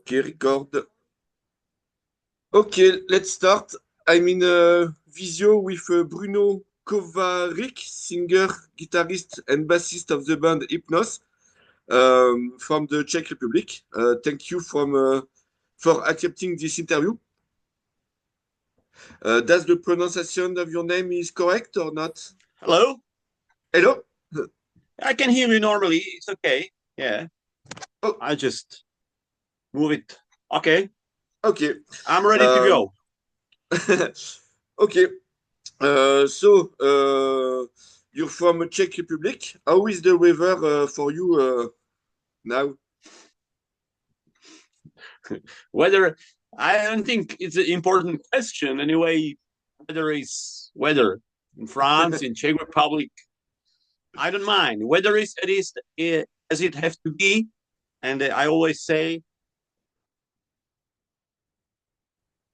Okay, record. Okay, let's start. I'm in Visio with Bruno Kovarik, singer, guitarist, and bassist of the band Hypnos from the Czech Republic. Thank you for accepting this interview. Does the pronunciation of your name is correct or not? Hello? Hello? I can hear you normally. It's okay. Yeah. Oh. I just move it. Okay. Okay. I'm ready to go. Okay. You're from Czech Republic. How is the weather for you now? Weather, I don't think it's an important question. Anyway, weather is weather. In France, in Czech Republic, I don't mind. Weather is as it has to be. And I always say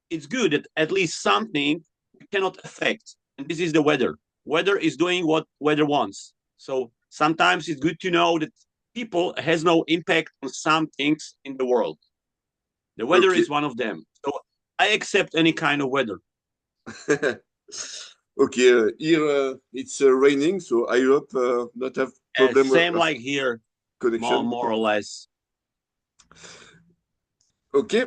it's good that at least something you cannot affect. And this is the weather. Weather is doing what weather wants. So sometimes it's good to know that people has no impact on some things in the world. The weather Okay. is one of them. So I accept any kind of weather. Okay, here it's raining, so I hope not have problem. Same like here, connection. more or less. Okay.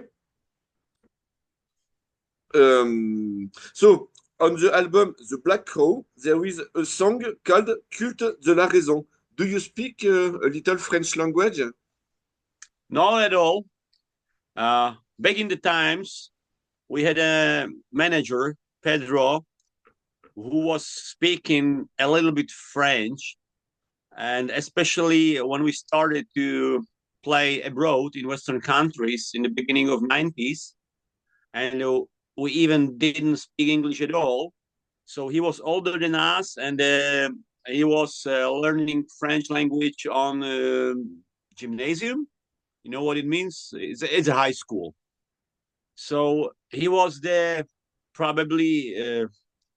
So on the album The Black Crow, there is a song called Culte de la Raison. Do you speak a little French language? Not at all. Back in the times, we had a manager, Pedro, who was speaking a little bit French. And especially when we started to play abroad in Western countries in the beginning of 90s, and we even didn't speak English at all. So he was older than us, and he was learning French language on gymnasium. You know what it means? It's a high school. So he was probably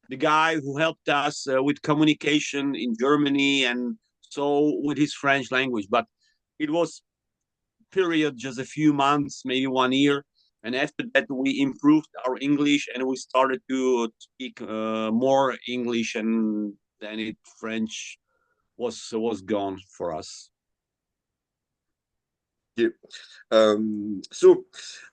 the guy who helped us with communication in Germany and so with his French language. But it was period just a few months, maybe 1 year. And after that, we improved our English and we started to speak more English, and then French was gone for us. Okay. So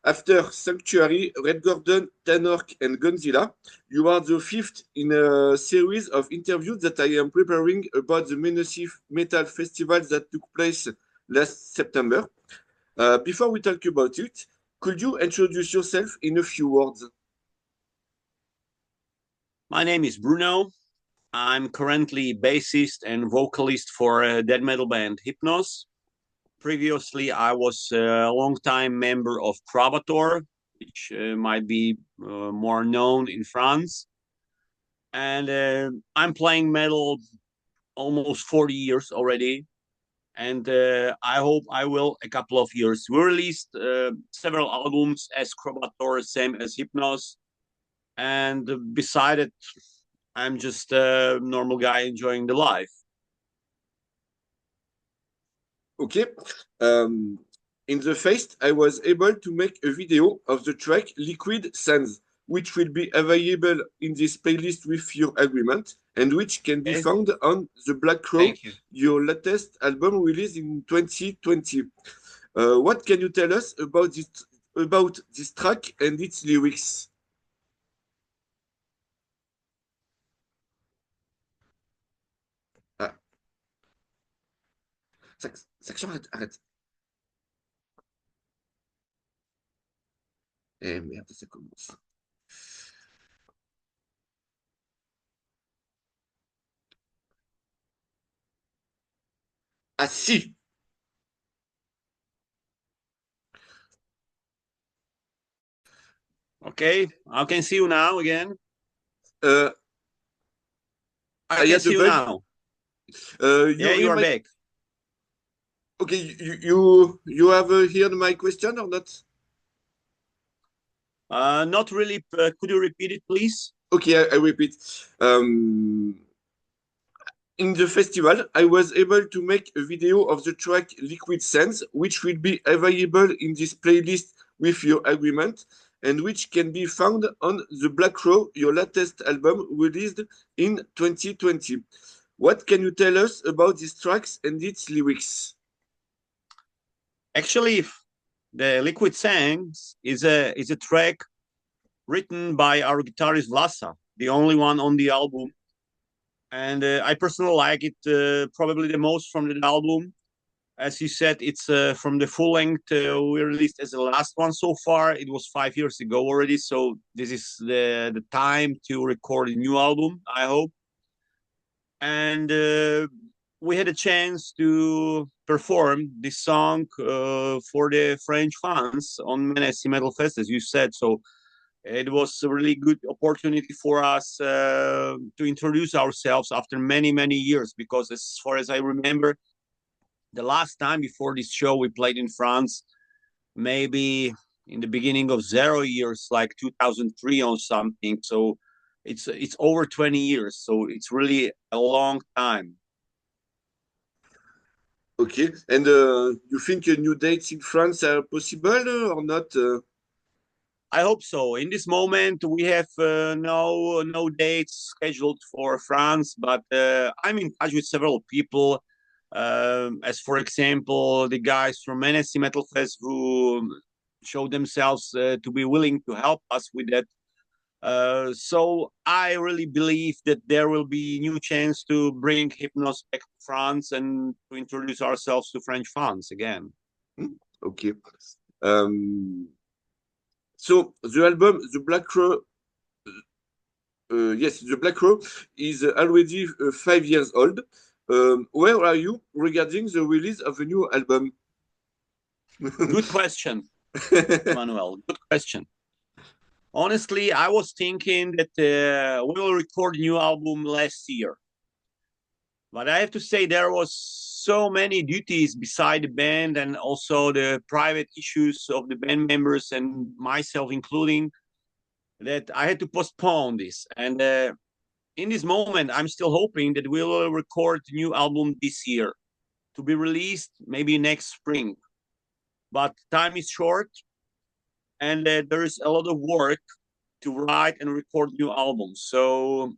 after Sanctuary, Red Gordon, Tanork, and Gonzilla, you are the fifth in a series of interviews that I am preparing about the Mennecy Metal Festival that took place last September. Before we talk about it, could you introduce yourself in a few words? My name is Bruno. I'm currently bassist and vocalist for a death metal band Hypnos. Previously, I was a long-time member of Probator, which might be more known in France. And I'm playing metal almost 40 years already. And I hope I will a couple of years. We released several albums as Probator, same as Hypnos. And beside it, I'm just a normal guy enjoying the life. Okay. In the Fest, I was able to make a video of the track Liquid Sands, which will be available in this playlist with your agreement, and which can be found on The Black Crow, your latest album released in 2020. What can you tell us about this track and its lyrics? Ah. Section, arrête. Eh merde, ça commence. Ah si! Okay, I can see you now again. I can see you now. Yeah, you are back. Okay, you have heard my question or not? Not really. Could you repeat it, please? Okay, I repeat. In the festival, I was able to make a video of the track Liquid Sands, which will be available in this playlist with your agreement, and which can be found on The Black Crow, your latest album released in 2020. What can you tell us about these tracks and its lyrics? Actually, the Liquid Sands is a track written by our guitarist Vlasa, the only one on the album. And I personally like it probably the most from the album. As you said, it's from the full length we released as the last one so far. It was 5 years ago already, so this is the time to record a new album, I hope. And we had a chance to perform this song for the French fans on Mennecy Metal Fest, as you said. So it was a really good opportunity for us to introduce ourselves after many, many years, because as far as I remember, the last time before this show we played in France, maybe in the beginning of 0 years, like 2003 or something. So it's over 20 years. So it's really a long time. Okay, and you think new dates in France are possible or not? I hope so. In this moment, we have no dates scheduled for France, but I'm in touch with several people. As for example, the guys from Mennecy Metal Fest who showed themselves to be willing to help us with that. So I really believe that there will be new chance to bring Hypnos back to France and to introduce ourselves to French fans again. Okay. So the album, The Black Crow, yes, The Black Crow is already 5 years old. Where are you regarding the release of a new album? Good question, Emmanuel. Good question. Honestly, I was thinking that we will record a new album last year. But I have to say there was so many duties beside the band and also the private issues of the band members and myself including, that I had to postpone this. And in this moment, I'm still hoping that we will record a new album this year to be released maybe next spring. But time is short, and there is a lot of work to write and record new albums. So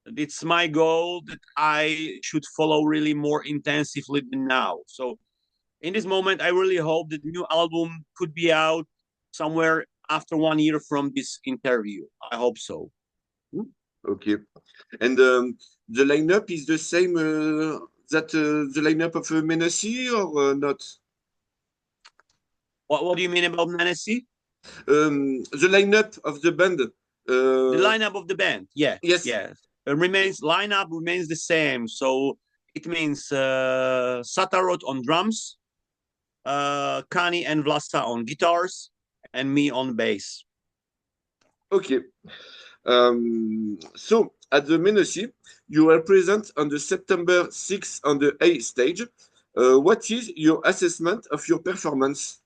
it's my goal that I should follow really more intensively than now. So in this moment, I really hope that the new album could be out somewhere after 1 year from this interview. I hope so. Okay. And the lineup is the same that the lineup of Mennecy or not? What do you mean about Mennecy? The lineup of the band. The lineup of the band, yeah, Yes. yeah, lineup remains the same. So it means Satarot on drums, Kani and Vlasta on guitars, and me on bass. Okay. So at the Mennecy, you were present on the September 6th on the A stage. What is your assessment of your performance?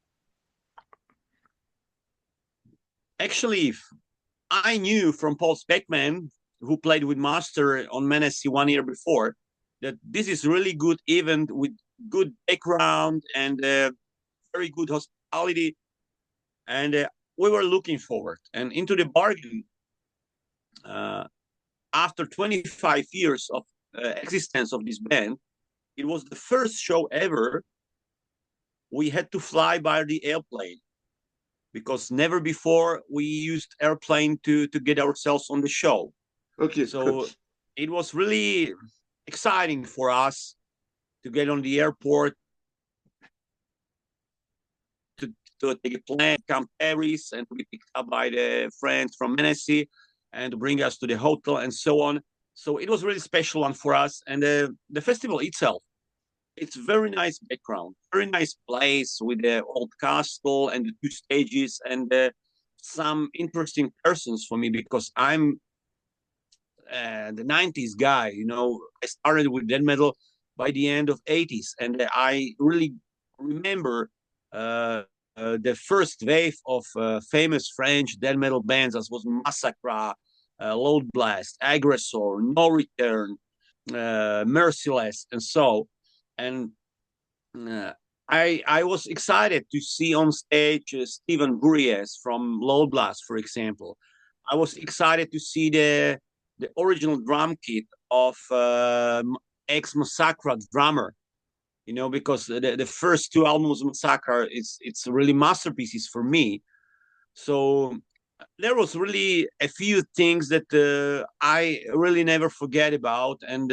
Actually, I knew from Paul Speckman, who played with Master on Mennecy 1 year before, that this is really good event with good background and very good hospitality. And we were looking forward. And into the bargain, after 25 years of existence of this band, it was the first show ever we had to fly by the airplane, because never before we used airplane to get ourselves on the show. Okay. So it was really exciting for us to get on the airport, to take a plane, come to Paris, and to be picked up by the friends from Mennecy and to bring us to the hotel and so on. So it was a really special one for us. And the festival itself, it's very nice background, very nice place with the old castle and the 2 stages and some interesting persons for me, because I'm the 90s guy. I started with death metal by the end of 80s, and I really remember the first wave of famous French death metal bands, as was Massacre, Load Blast, Aggressor, No Return, Merciless, and so. And I was excited to see on stage Stephen Gurias from Blast, for example. I was excited to see the original drum kit of ex Massacre drummer. You know, because the first two albums of Massacre it's really masterpieces for me. So there was really a few things that I really never forget about, and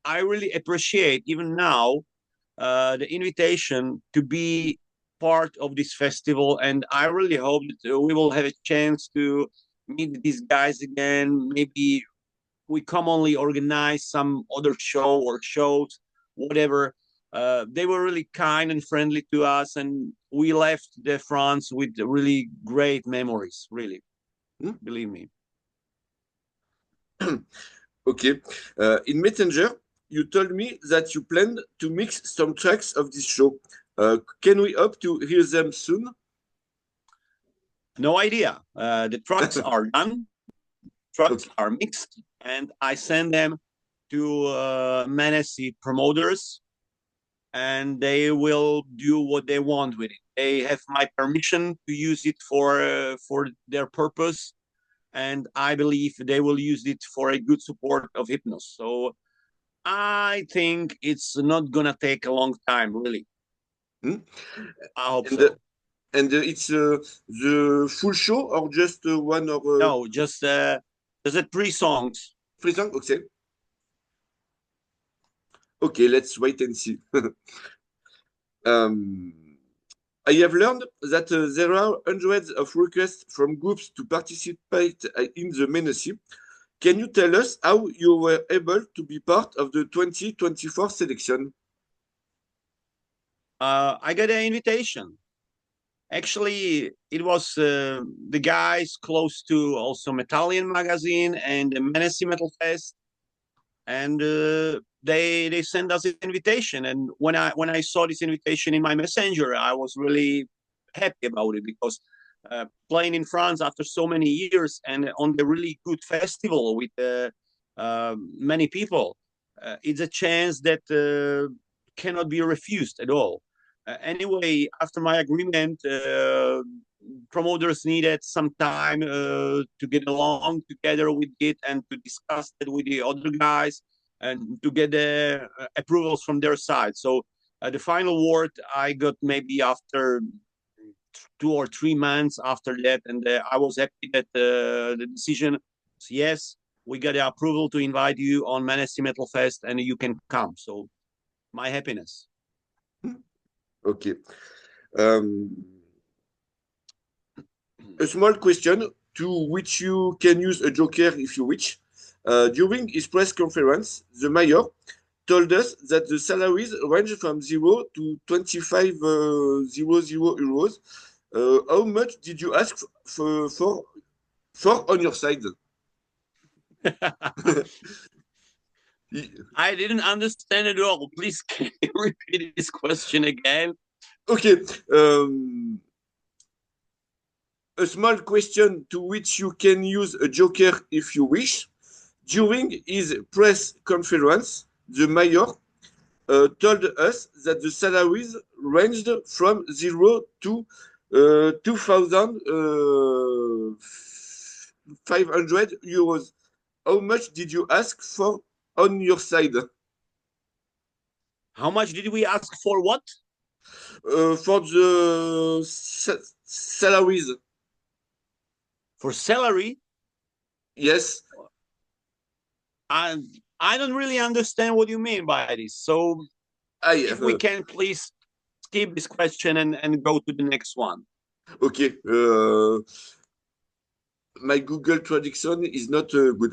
I really appreciate even now the invitation to be part of this festival. And I really hope that we will have a chance to meet these guys again. Maybe we commonly organize some other show or shows, whatever. They were really kind and friendly to us, and we left the France with really great memories. Really, believe me. Okay. In Messenger, you told me that you planned to mix some tracks of this show. Can we hope to hear them soon? No idea. The tracks are done. Tracks are mixed, and I send them to Mennecy promoters, and they will do what they want with it. They have my permission to use it for their purpose, and I believe they will use it for a good support of Hypnos. So I think it's not gonna take a long time, really. I hope And, so. And it's the full show or just one or No, just the 3 songs. 3 songs? Okay. Okay, let's wait and see. um, I have learned that there are hundreds of requests from groups to participate in the Mennecy. Can you tell us how you were able to be part of the 2024 selection? I got an invitation. Actually, it was the guys close to also Metallian magazine and the Mennecy Metal Fest, and they sent us an invitation. And when I saw this invitation in my messenger, I was really happy about it, because playing in France after so many years and on the really good festival with many people, it's a chance that cannot be refused at all. Anyway, after my agreement, promoters needed some time to get along together with it and to discuss it with the other guys and to get the approvals from their side. So the final word I got maybe after 2 or 3 months after that, and I was happy that the decision was yes, we got the approval to invite you on Mennecy Metal Fest and you can come. So my happiness. Okay. A small question to which you can use a joker if you wish. During his press conference, the mayor told us that the salaries range from 0 to 25,000 euros. How much did you ask for on your side? I didn't understand it all. Please, can you repeat this question again? Okay. A small question to which you can use a joker if you wish. During his press conference, the mayor told us that the salaries ranged from 0 to 2,500 euros. How much did you ask for on your side? How much did we ask for what? For the salaries. For salary? Yes. I don't really understand what you mean by this. So if we can please skip this question and go to the next one. Okay. My Google traduction is not good.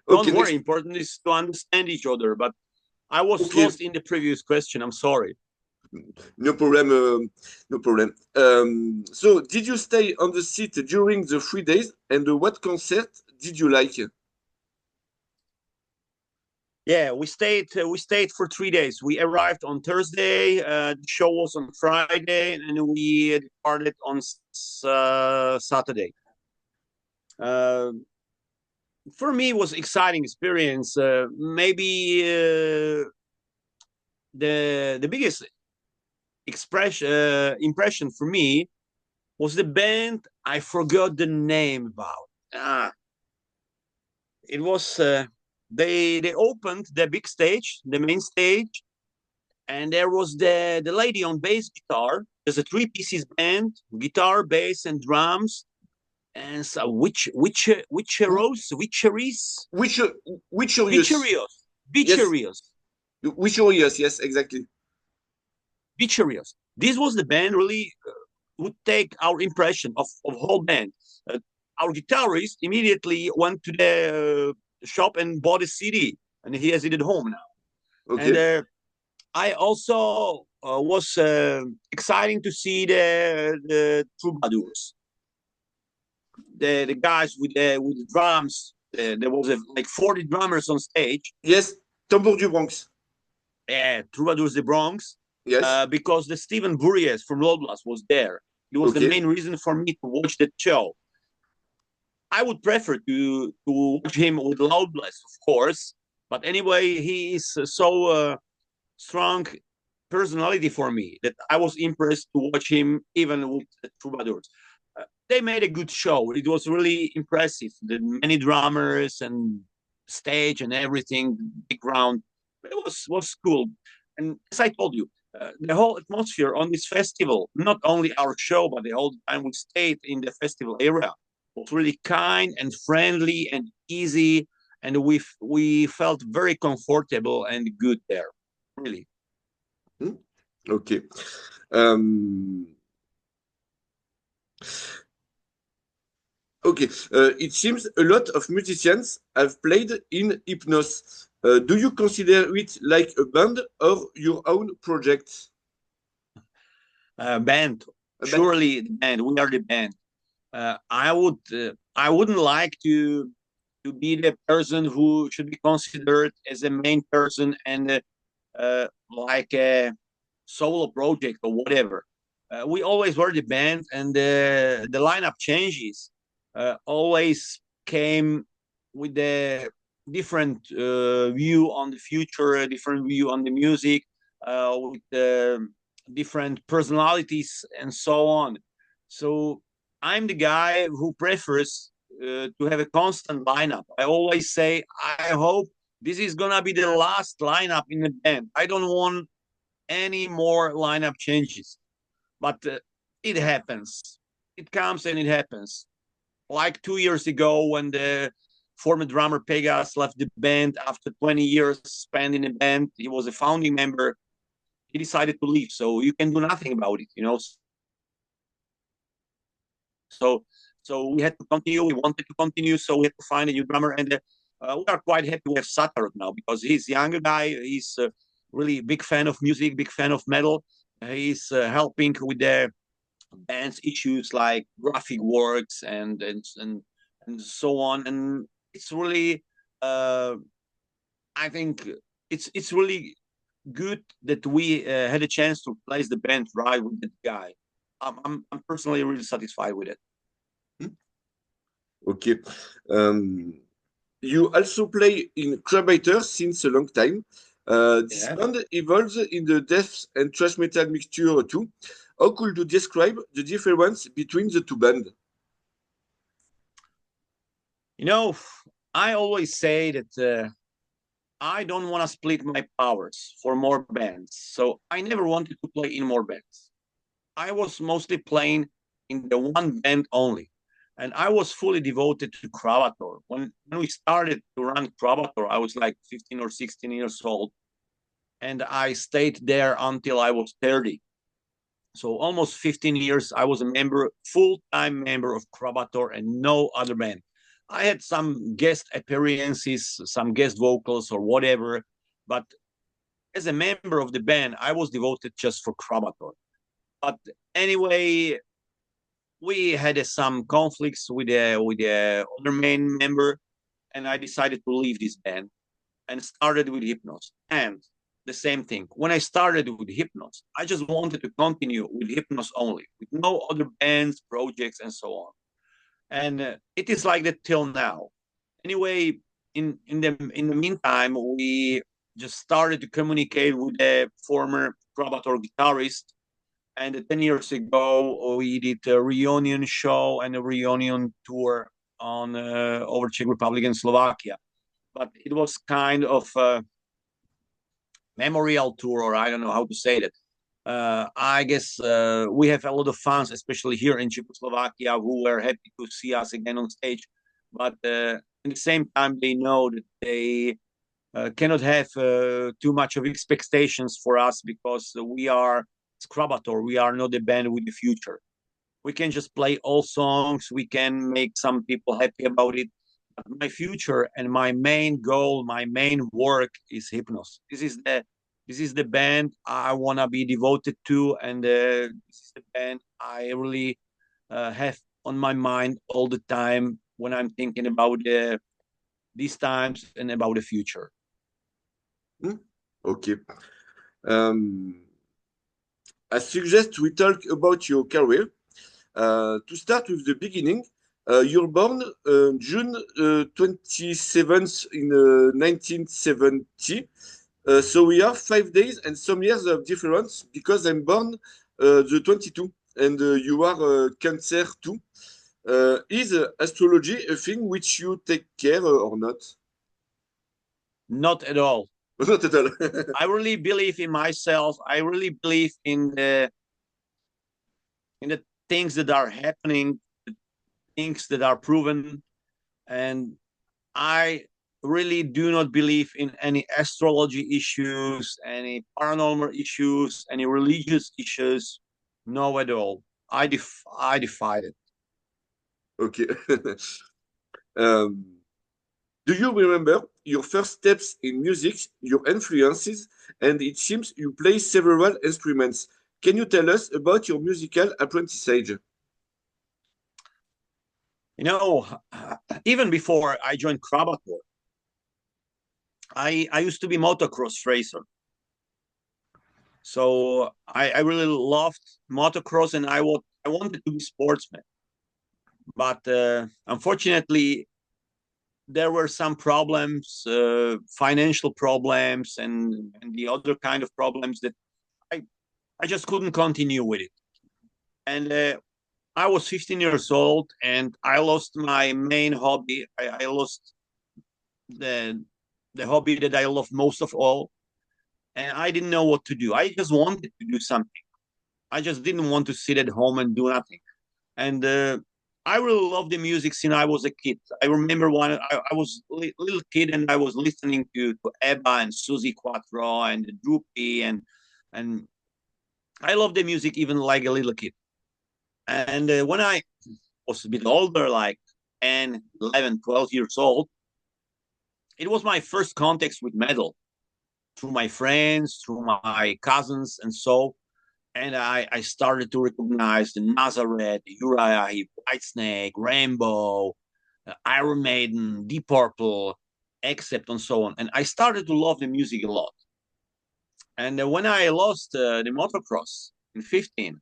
Don't worry. Important is to understand each other. But I was lost in the previous question. I'm sorry. No problem. No problem. So, did you stay on the seat during the 3 days? And what concert did you like? Yeah, we stayed for 3 days. We arrived on Thursday. The show was on Friday, and we departed on Saturday. For me, it was exciting experience. Maybe the biggest impression for me was the band. I forgot the name about. It was they opened the big stage, the main stage, and there was the lady on bass guitar. There's a 3 pieces band: guitar, bass, and drums. And so witcheries, Which witcherios, yes, witcherios, yes, exactly. witcherios. This was the band really would take our impression of whole band. Our guitarist immediately went to the shop and bought a CD, and he has it at home now. Okay. And I also was exciting to see the troubadours, the guys with the drums. There was like 40 drummers on stage. Yes, Tambour du Bronx. Troubadours de Bronx. Yes. Because the Stephen Bourriez from Loblas was there. It was the Okay. main reason for me to watch that show. I would prefer to watch him with Loblas, of course. But anyway, he is so strong personality for me that I was impressed to watch him even with the Troubadours. They made a good show. It was really impressive. The many drummers and stage and everything, big ground. It was cool. And as I told you, the whole atmosphere on this festival, not only our show, but the whole time we stayed in the festival area, was really kind and friendly and easy. And we felt very comfortable and good there, really. Okay. Um, okay. It seems a lot of musicians have played in Hypnos. Do you consider it like a band or your own project? Band, A band? surely the band. We are the band. I wouldn't like to be the person who should be considered as a main person and like a solo project or whatever. We always were the band, and the lineup changes always came with a different view on the future, a different view on the music, with different personalities and so on. So I'm the guy who prefers to have a constant lineup. I always say, I hope this is gonna be the last lineup in the band. I don't want any more lineup changes. But it happens. It comes and it happens. Like 2 years ago, when the former drummer Pegas left the band after 20 years spent in the band, he was a founding member. He decided to leave, so you can do nothing about it, you know. So we had to continue. We wanted to continue, so we had to find a new drummer, and we are quite happy with Satarot now because he's a younger guy. He's really big fan of music, big fan of metal. He's helping with the band's issues like graphic works and so on. And it's really, I think it's really good that we had a chance to place the band right with that guy. I'm personally really satisfied with it. Okay. You also play in Crabiter since a long time. This Yeah. band evolves in the death and thrash metal mixture too. How could you describe the difference between the two bands? You know, I always say that I don't want to split my powers for more bands. So I never wanted to play in more bands. I was mostly playing in the one band only. And I was fully devoted to Cravator. When we started to run Cravator, I was like 15 or 16 years old. And I stayed there until I was 30. So almost 15 years, I was a member, full-time member of Cravator and no other band. I had some guest appearances, some guest vocals or whatever, but as a member of the band, I was devoted just for Cravator. But anyway, we had some conflicts with the other main member, and I decided to leave this band and started with Hypnos. And the same thing. When I started with Hypnos, I just wanted to continue with Hypnos only, with no other bands, projects, and so on. And it is like that till now. Anyway, in the meantime, we just started to communicate with a former Krabator guitarist. And 10 years ago, we did a reunion show and a reunion tour on over Czech Republic and Slovakia. But it was kind of a memorial tour, or I don't know how to say that. I guess we have a lot of fans, especially here in Czechoslovakia, who were happy to see us again on stage. But at the same time, they know that they cannot have too much of expectations for us because we are Krabator. We are not a band with the future. We can just play all songs. We can make some people happy about it. But my future and my main goal, my main work is Hypnos. This is the band I want to be devoted to, and this is the band I really have on my mind all the time when I'm thinking about these times and about the future. Okay. I suggest we talk about your career. To start with the beginning, you're born June 27th in 1970. So we have 5 days and some years of difference because I'm born the 22 and you are Cancer too. Is astrology a thing which you take care or not? Not at all. Not at all. I really believe in myself. I really believe in the things that are happening, the things that are proven, and I really do not believe in any astrology issues, any paranormal issues, any religious issues. No, at all. I defied it. Okay. um, do you remember your first steps in music, your influences, and it seems you play several instruments. Can you tell us about your musical apprentissage? You know, even before I joined Krabator, I used to be motocross racer. So I really loved motocross and I wanted to be sportsman. But unfortunately, there were some problems, financial problems and the other kind of problems that I just couldn't continue with it. And I was 15 years old and I lost my main hobby. I lost the hobby that I love most of all. And I didn't know what to do. I just wanted to do something. I just didn't want to sit at home and do nothing. And I really loved the music since I was a kid. I remember when I was a little kid and I was listening to Ebba and Susie Quattro and Droopy and I loved the music even like a little kid. And when I was a bit older, like 10, 11, 12 years old, it was my first contact with metal through my friends, through my cousins, and so. And I started to recognize the Nazareth, the Uriah, Whitesnake, Rainbow, Iron Maiden, Deep Purple, Accept, and so on. And I started to love the music a lot. And when I lost the motocross in 15,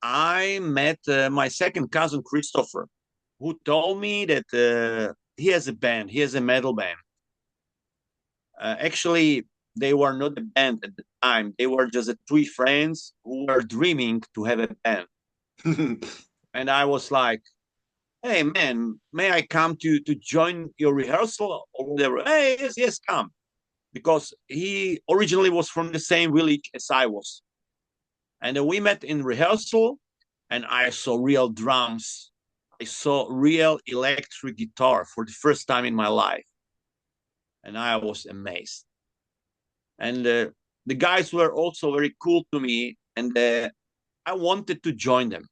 I met my second cousin, Christopher, who told me that he has a band, he has a metal band. Actually, they were not a band at the time. They were just three friends who were dreaming to have a band. And I was like, hey, man, may I come to join your rehearsal or whatever? Hey, yes, come. Because he originally was from the same village as I was. And then we met in rehearsal and I saw real drums. I saw real electric guitar for the first time in my life. And I was amazed. And the guys were also very cool to me. And I wanted to join them.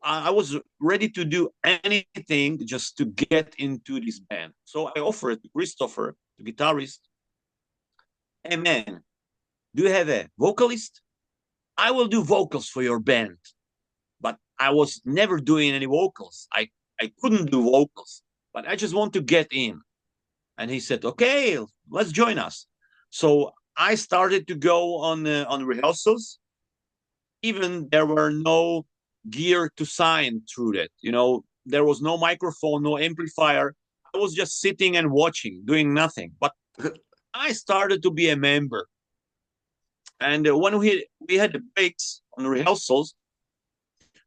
I was ready to do anything just to get into this band. So I offered to Christopher, the guitarist, hey man, do you have a vocalist? I will do vocals for your band. But I was never doing any vocals. I couldn't do vocals, but I just want to get in. And he said, okay, let's join us. So I started to go on rehearsals. Even there were no gear to sign through that. You know, there was no microphone, no amplifier. I was just sitting and watching, doing nothing. But I started to be a member. And when we had the breaks on rehearsals,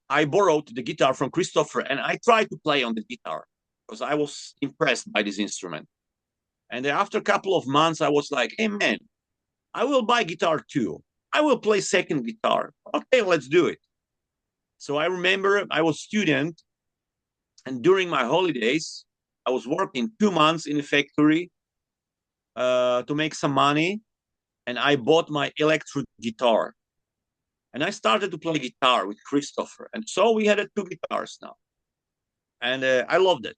I borrowed the guitar from Christopher and I tried to play on the guitar because I was impressed by this instrument. And after a couple of months, I was like, hey, man, I will buy guitar too. I will play second guitar. Okay, let's do it. So I remember I was a student, and during my holidays, I was working 2 months in a factory to make some money, and I bought my electric guitar. And I started to play guitar with Christopher. And so we had 2 guitars now. And I loved it.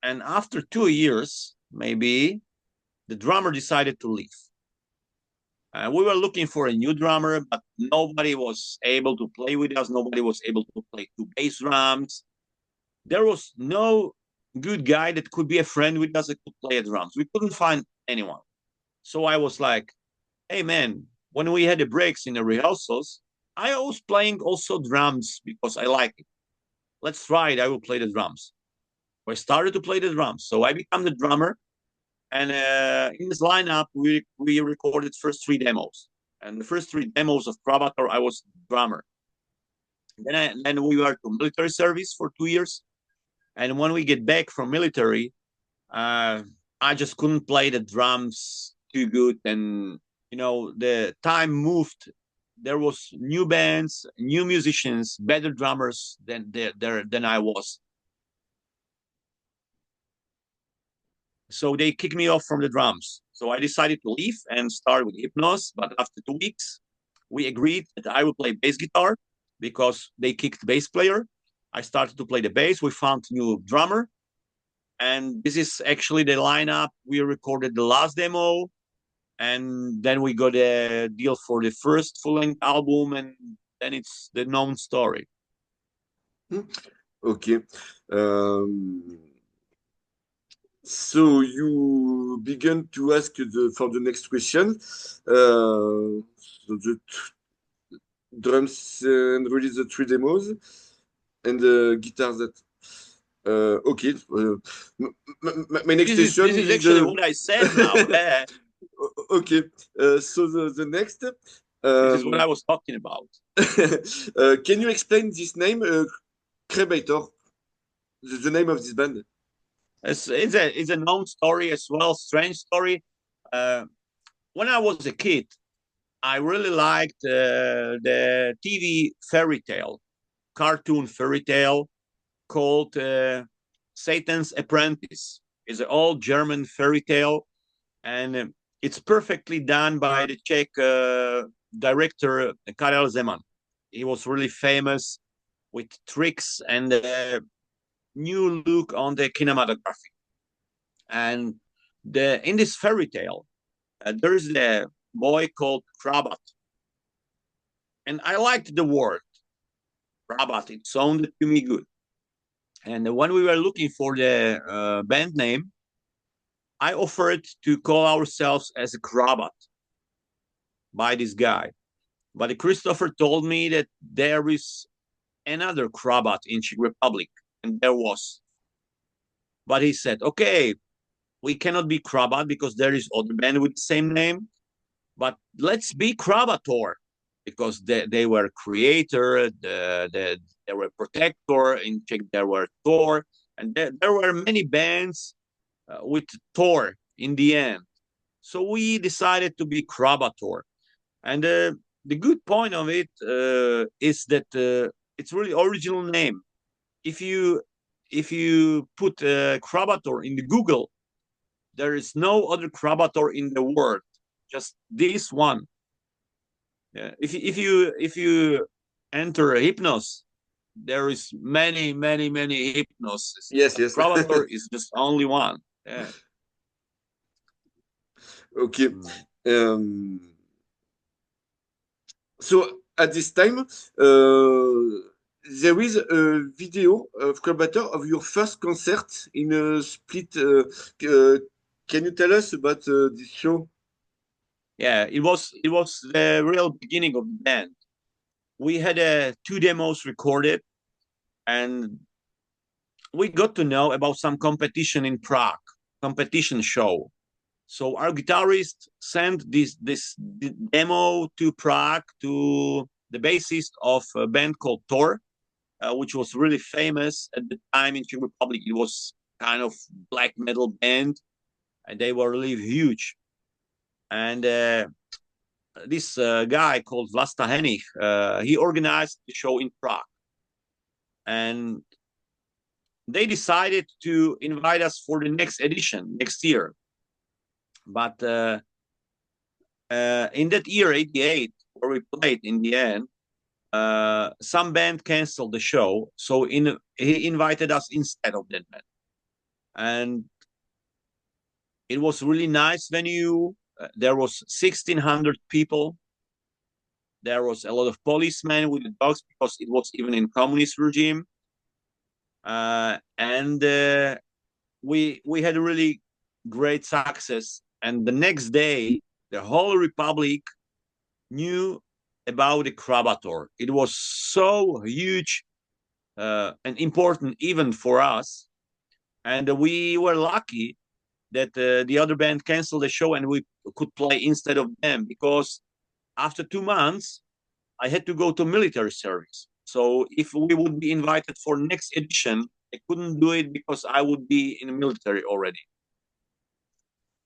And after 2 years, maybe, the drummer decided to leave. We were looking for a new drummer, but nobody was able to play with us. Nobody was able to play 2 bass drums. There was no good guy that could be a friend with us that could play drums. We couldn't find anyone. So I was like, hey, man, when we had the breaks in the rehearsals, I was playing also drums because I like it. Let's try it. I will play the drums. I started to play the drums. So I became the drummer. And in this lineup, we recorded first 3 demos. And the first 3 demos of Kravator, I was drummer. Then we were to military service for 2 years. And when we get back from military, I just couldn't play the drums too good. And, you know, the time moved. There was new bands, new musicians, better drummers than I was. So they kicked me off from the drums. So I decided to leave and start with Hypnos. But after 2 weeks, we agreed that I would play bass guitar because they kicked the bass player. I started to play the bass. We found a new drummer. And this is actually the lineup. We recorded the last demo. And then we got a deal for the first full-length album. And then it's the known story. Okay. So you begin to ask for the next question. So the drums and release the 3 demos and the guitars that. Okay. My next question This is actually what I said now. Okay. So the next. This is what I was talking about. Can you explain this name, Creator, the name of this band? It's a known story as well, strange story. When I was a kid, I really liked the TV fairy tale, cartoon fairy tale called Satan's Apprentice. It's an old German fairy tale, and it's perfectly done by the Czech director Karel Zeman. He was really famous with tricks and new look on the cinematography. And in this fairy tale, there's a boy called Krabat. And I liked the word Krabat. It sounded to me good. And when we were looking for the band name, I offered to call ourselves as a Krabat by this guy. But Christopher told me that there is another Krabat in Czech Republic, and there was. But he said, okay, we cannot be Krabat because there is other band with the same name, but let's be Kravator because they were creator, they were protector, in Czech there were Thor, and there were many bands with Thor in the end. So we decided to be Kravator. And the good point of it is that it's really original name. If you put Kravator in the Google, there is no other Kravator in the world, just this one. Yeah. If you enter Hypnos, there is many Hypnos. Yes, yes. Kravator is just only one. Yeah. Okay. So at this time, there is a video of Krabator of your first concert in a split. Can you tell us about this show? Yeah, it was the real beginning of the band. We had 2 demos recorded, and we got to know about some competition in Prague, competition show. So our guitarist sent this demo to Prague to the bassist of a band called Thor, which was really famous at the time in Czech Republic. It was kind of black metal band, and they were really huge. And this guy called Vlasta Henich, he organized the show in Prague. And they decided to invite us for the next edition next year. But in that year, 88, where we played in the end, some band canceled the show. So he invited us instead of that band. And it was really nice venue. There was 1,600 people. There was a lot of policemen with the dogs because it was even in communist regime. And we had a really great success. And the next day, the whole Republic knew about the Krabator. It was so huge and important even for us. And we were lucky that the other band canceled the show and we could play instead of them, because after 2 months, I had to go to military service. So if we would be invited for next edition, I couldn't do it because I would be in the military already.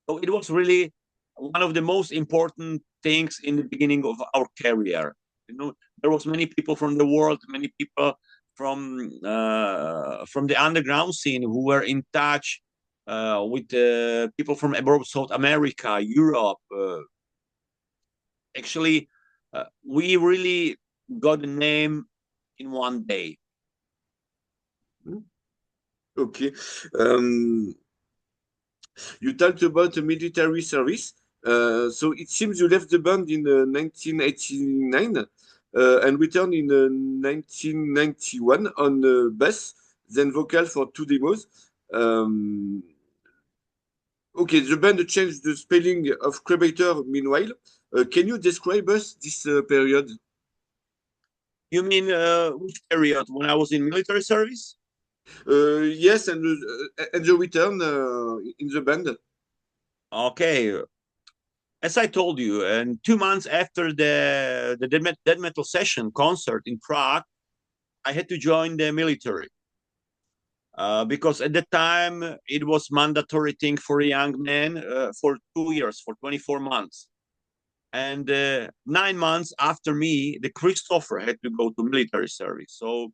So it was really one of the most important things in the beginning of our career. You know, there was many people from the world, many people from the underground scene who were in touch with people from abroad, South America, Europe. Actually, we really got a name in one day. Okay. You talked about a military service. So it seems you left the band in 1989 and returned in 1991 on bass, then vocal for 2 demos. Okay, the band changed the spelling of Creator meanwhile. Can you describe us this period? You mean which period? When I was in military service? Yes, and the return in the band. Okay. As I told you, and 2 months after the death metal session concert in Prague, I had to join the military. Because at the time it was mandatory thing for a young man for 2 years, for 24 months. And 9 months after me, the Christopher had to go to military service. So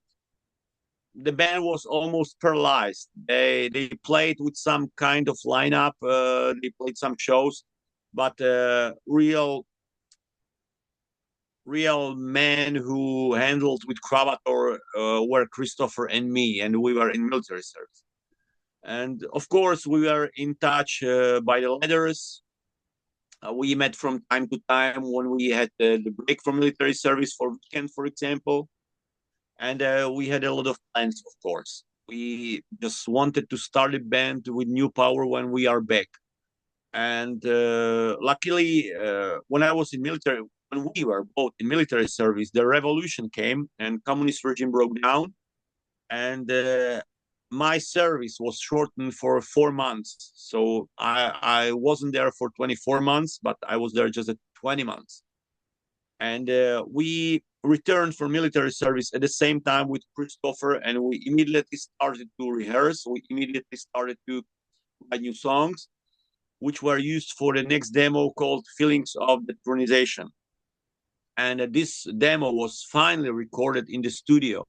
the band was almost paralyzed. They played with some kind of lineup. They played some shows, but real men who handled with Kravator were Christopher and me, and we were in military service. And of course, we were in touch by the letters. We met from time to time when we had the break from military service for weekend, for example. And we had a lot of plans, of course. We just wanted to start a band with new power when we are back. And luckily, when I was in military, when we were both in military service, the revolution came and communist regime broke down. And my service was shortened for 4 months. So I wasn't there for 24 months, but I was there just at 20 months. And we returned from military service at the same time with Christopher, and we immediately started to rehearse. We immediately started to write new songs, which were used for the next demo called Feelings of Detronization. And this demo was finally recorded in the studio,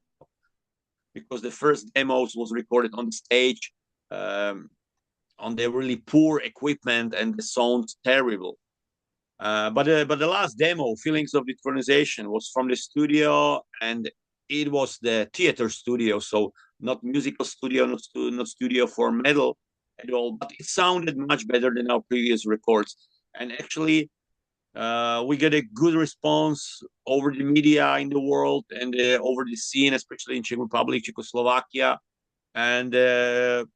because the first demos was recorded on the stage on the really poor equipment, and the sound's terrible. But the last demo, Feelings of Detronization, was from the studio, and it was the theater studio, so not musical studio, not studio for metal at all, but it sounded much better than our previous records. And actually, we get a good response over the media in the world and over the scene, especially in Czech Republic, Czechoslovakia. And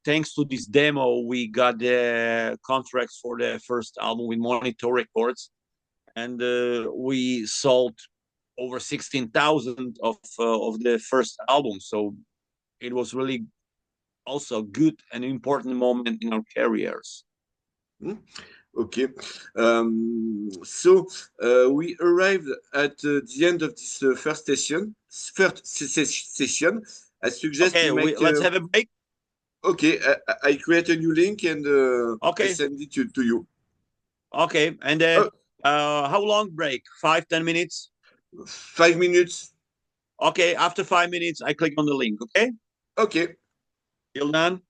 thanks to this demo, we got the contracts for the first album with Monitor Records, and we sold over 16,000 of the first album. So it was really also good and important moment in our careers. Okay. So we arrived at the end of this first session. Session. I suggest Okay, we make. let's have a break. Okay, I create a new link and I Okay, send it to you. okay. And Oh, how long break? 5-10 minutes? 5 minutes. Okay, after 5 minutes, I click on the link. Okay, Okay. till then.